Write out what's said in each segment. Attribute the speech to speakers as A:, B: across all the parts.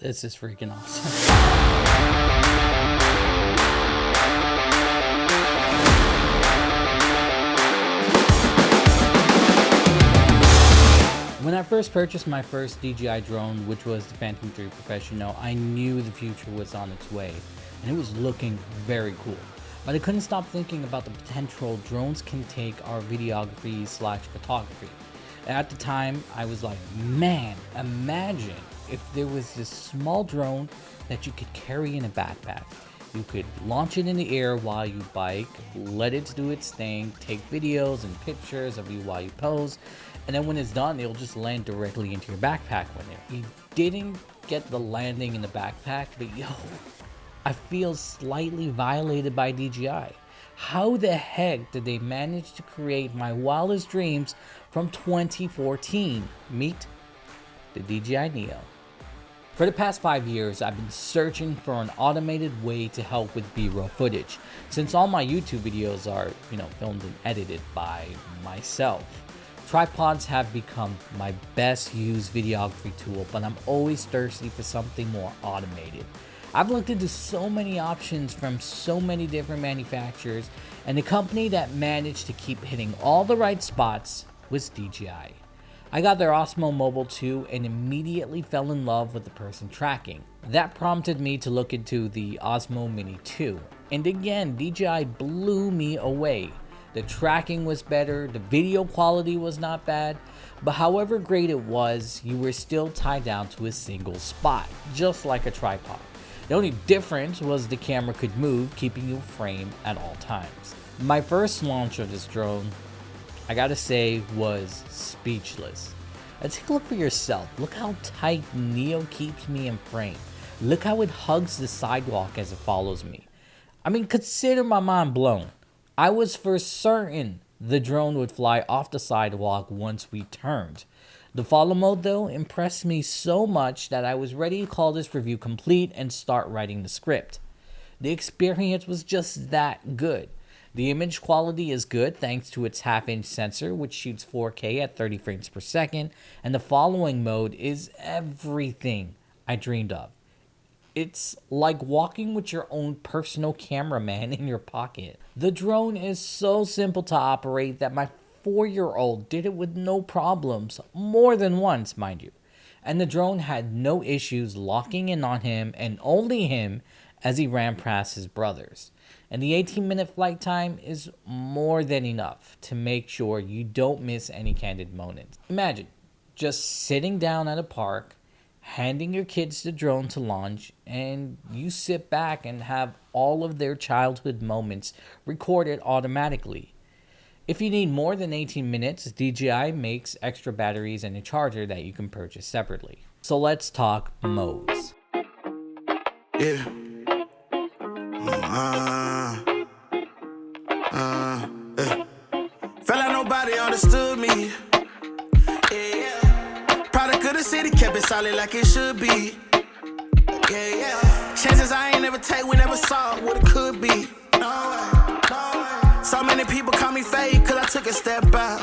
A: This is freaking awesome. When I first purchased my first DJI drone, which was the Phantom 3 Professional, I knew the future was on its way, and it was looking very cool. But I couldn't stop thinking about the potential drones can take our videography / photography. At the time, I was like, man, imagine if there was this small drone that you could carry in a backpack. You could launch it in the air while you bike, let it do its thing, take videos and pictures of you while you pose, and then when it's done, it'll just land directly into your backpack when you didn't get the landing in the backpack, but yo, I feel slightly violated by DJI. How the heck did they manage to create my wildest dreams from 2014? Meet the DJI Neo. For the past 5 years, I've been searching for an automated way to help with B-roll footage, since all my YouTube videos are, filmed and edited by myself. Tripods have become my best used videography tool, but I'm always thirsty for something more automated. I've looked into so many options from so many different manufacturers, and the company that managed to keep hitting all the right spots was DJI. I got their Osmo Mobile 2 and immediately fell in love with the person tracking. That prompted me to look into the Osmo Mini 2. And again, DJI blew me away. The tracking was better, the video quality was not bad, but however great it was, you were still tied down to a single spot, just like a tripod. The only difference was the camera could move, keeping you framed at all times. My first launch of this drone, I gotta say, was speechless. Take a look for yourself. Look how tight Neo keeps me in frame. Look how it hugs the sidewalk as it follows me. I mean, consider my mind blown. I was for certain the drone would fly off the sidewalk once we turned. The follow mode though impressed me so much that I was ready to call this review complete and start writing the script. The experience was just that good. The image quality is good thanks to its half-inch sensor, which shoots 4K at 30 frames per second, and the following mode is everything I dreamed of. It's like walking with your own personal cameraman in your pocket. The drone is so simple to operate that my 4-year-old did it with no problems, more than once, mind you. And the drone had no issues locking in on him and only him as he ran past his brothers. And the 18-minute flight time is more than enough to make sure you don't miss any candid moments. Imagine just sitting down at a park, handing your kids the drone to launch, and you sit back and have all of their childhood moments recorded automatically. If you need more than 18 minutes, DJI makes extra batteries and a charger that you can purchase separately. So let's talk modes.
B: Yeah. Felt like nobody understood me. Yeah. Product of the city, kept it solid like it should be. Yeah. Chances I ain't never take, we never saw what it could be. No way. So many people call me fake, cause I took a step out.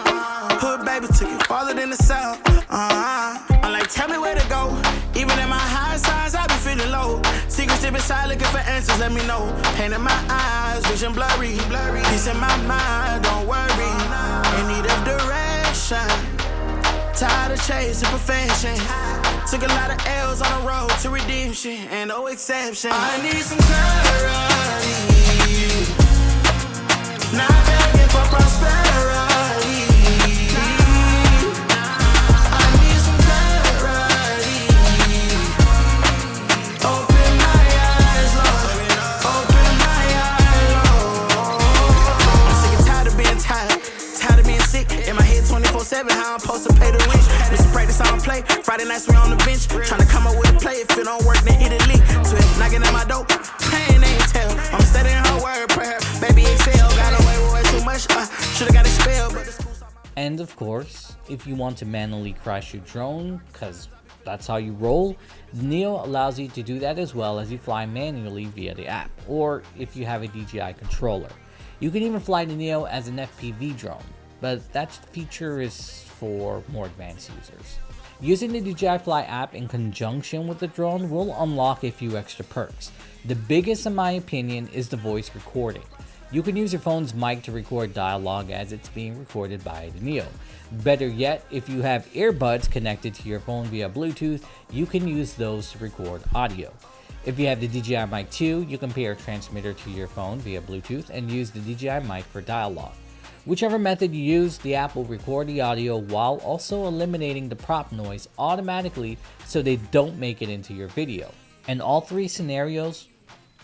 B: Hood baby took it farther than the south. I'm like, tell me where to go. Even in my high times, I be feeling low. Secrets deep inside, looking for answers, let me know. Pain in my eyes, vision blurry. Peace in my mind, don't worry. In need of direction. Tired of chasing perfection. Took a lot of L's on the road to redemption, and no exception. I need some clarity. Not begging for prosperity. How I'm supposed to pay the rent. Mr. Practice, I don't play. Friday nights we on the bench. Tryna come up with a play. If it don't work, then hit a lick. Twist, knocking at my door. Pain ain't tell. I'm studying her word prayer. Baby excel. Got away with way too much. Should've got expelled, but the school's on my...
A: And of course, if you want to manually crash your drone, because that's how you roll, Neo allows you to do that as well as you fly manually via the app, or if you have a DJI controller. You can even fly the Neo as an FPV drone, but that feature is for more advanced users. Using the DJI Fly app in conjunction with the drone will unlock a few extra perks. The biggest, in my opinion, is the voice recording. You can use your phone's mic to record dialogue as it's being recorded by the Neo. Better yet, if you have earbuds connected to your phone via Bluetooth, you can use those to record audio. If you have the DJI Mic 2, you can pair a transmitter to your phone via Bluetooth and use the DJI Mic for dialogue. Whichever method you use, the app will record the audio while also eliminating the prop noise automatically so they don't make it into your video. And all three scenarios,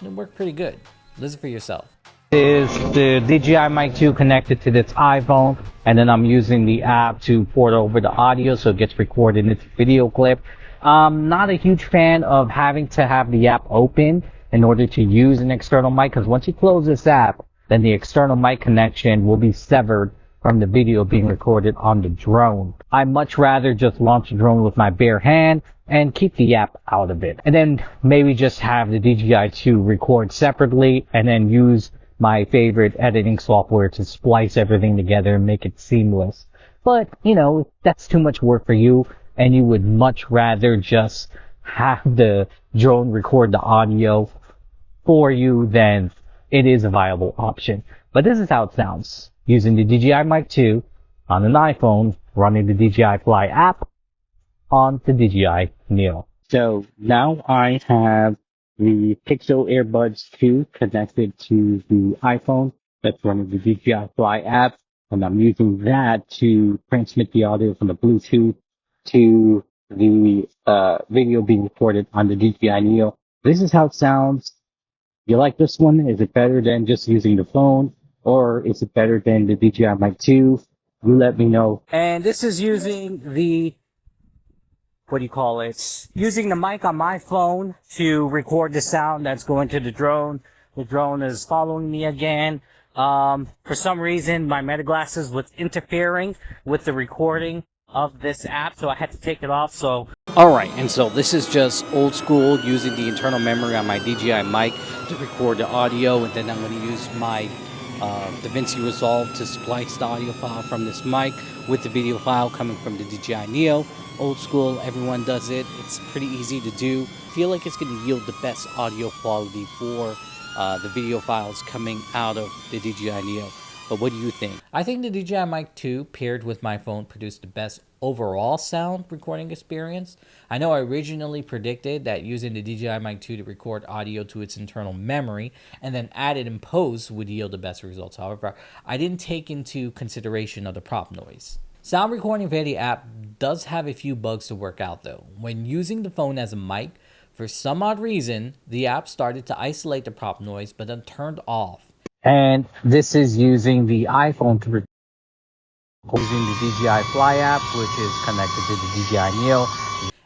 A: they work pretty good. Listen for yourself. Is the DJI Mic 2 connected to this iPhone, and then I'm using the app to port over the audio so it gets recorded in its video clip. Not a huge fan of having to have the app open in order to use an external mic, because once you close this app, then the external mic connection will be severed from the video being recorded on the drone. I much rather just launch the drone with my bare hand and keep the app out of it. And then maybe just have the DJI 2 record separately and then use my favorite editing software to splice everything together and make it seamless. But, you know, if that's too much work for you and you would much rather just have the drone record the audio for you, then it is a viable option. But this is how it sounds using the DJI Mic 2 on an iPhone, running the DJI Fly app on the DJI Neo. So now I have the Pixel Earbuds 2 connected to the iPhone that's running the DJI Fly app, and I'm using that to transmit the audio from the Bluetooth to the video being recorded on the DJI Neo. This is how it sounds. You like this one? Is it better than just using the phone? Or is it better than the DJI Mic 2? You let me know. And this is using the, using the mic on my phone to record the sound that's going to the drone. The drone is following me again. For some reason, my Meta glasses was interfering with the recording of this app, so I had to take it off. So alright, and so this is just old school, using the internal memory on my DJI mic to record the audio, and then I'm going to use my DaVinci Resolve to splice the audio file from this mic with the video file coming from the DJI Neo. Old school, everyone does it. It's pretty easy to do. I feel like it's going to yield the best audio quality for the video files coming out of the DJI Neo. But what do you think? I think the DJI Mic 2 paired with my phone produced the best overall sound recording experience. I know I originally predicted that using the DJI Mic 2 to record audio to its internal memory and then add it in post would yield the best results. However, I didn't take into consideration of the prop noise. Sound recording via the app does have a few bugs to work out though. When using the phone as a mic, for some odd reason, the app started to isolate the prop noise but then turned off. And this is using the iPhone to record using the DJI Fly app, which is connected to the DJI Neo.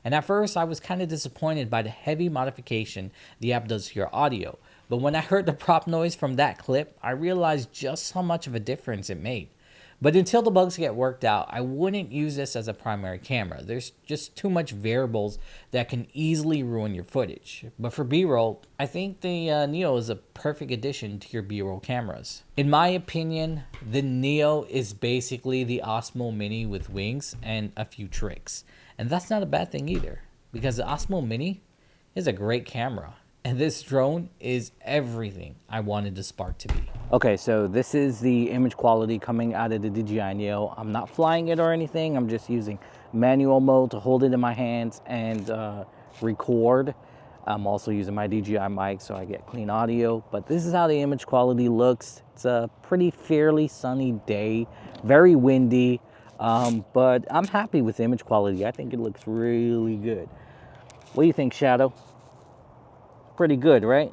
A: And at first, I was kind of disappointed by the heavy modification the app does to your audio. But when I heard the prop noise from that clip, I realized just how much of a difference it made. But until the bugs get worked out, I wouldn't use this as a primary camera. There's just too much variables that can easily ruin your footage. But for B-roll, I think the Neo is a perfect addition to your B-roll cameras. In my opinion, the Neo is basically the Osmo Mini with wings and a few tricks. And that's not a bad thing either, because the Osmo Mini is a great camera. And this drone is everything I wanted the Spark to be. Okay, so this is the image quality coming out of the DJI Neo. I'm not flying it or anything. I'm just using manual mode to hold it in my hands and record. I'm also using my DJI mic so I get clean audio. But this is how the image quality looks. It's a pretty fairly sunny day, very windy. But I'm happy with the image quality. I think it looks really good. What do you think, Shadow? Pretty good, right?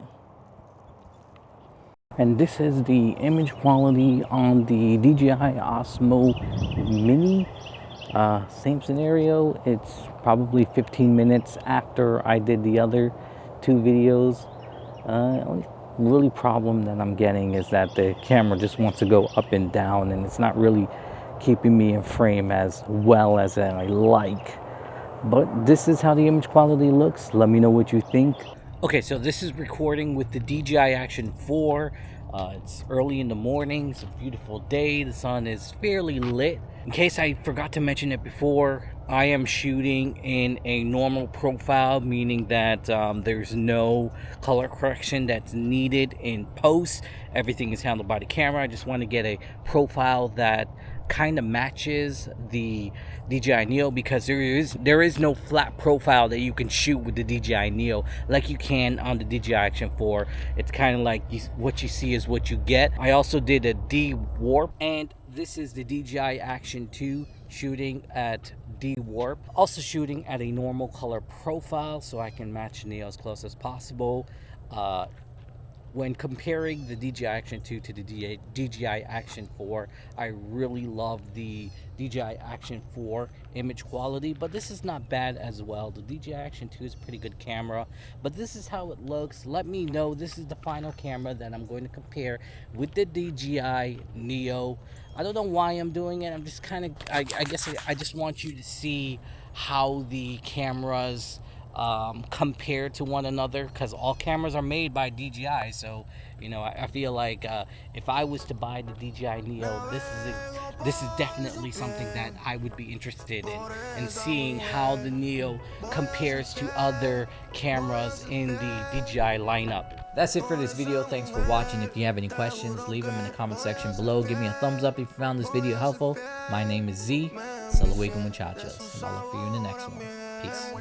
A: And this is the image quality on the DJI Osmo Mini. Same scenario. It's probably 15 minutes after I did the other two videos. Only really problem that I'm getting is that the camera just wants to go up and down, and it's not really keeping me in frame as well as I like. But this is how the image quality looks. Let me know what you think. Okay, so this is recording with the DJI Action 4. It's early in the morning. It's a beautiful day. The sun is fairly lit. In case I forgot to mention it before, I am shooting in a normal profile, meaning that there's no color correction that's needed in post. Everything is handled by the camera. I just want to get a profile that kind of matches the DJI Neo, because there is no flat profile that you can shoot with the DJI Neo like you can on the DJI Action 4. It's kind of like what you see is what you get. I also did a D-warp, and this is the DJI Action 2 shooting at D-warp, also shooting at a normal color profile so I can match Neo as close as possible. When comparing the DJI Action 2 to the DJI Action 4, I really love the DJI Action 4 image quality, but this is not bad as well. The DJI Action 2 is a pretty good camera, but this is how it looks. Let me know. This is the final camera that I'm going to compare with the DJI Neo. I don't know why I'm doing it. I'm just kind of, I guess I just want you to see how the cameras compared to one another, because all cameras are made by DJI. So you know, I feel like if I was to buy the DJI Neo, this is definitely something that I would be interested in seeing how the Neo compares to other cameras in the DJI lineup. That's it for this video. Thanks for watching. If you have any questions, leave them in the comment section below. Give me a thumbs up if you found this video helpful. My name is Z. Salawalaikum muchachos, and I'll look for you in the next one. Peace.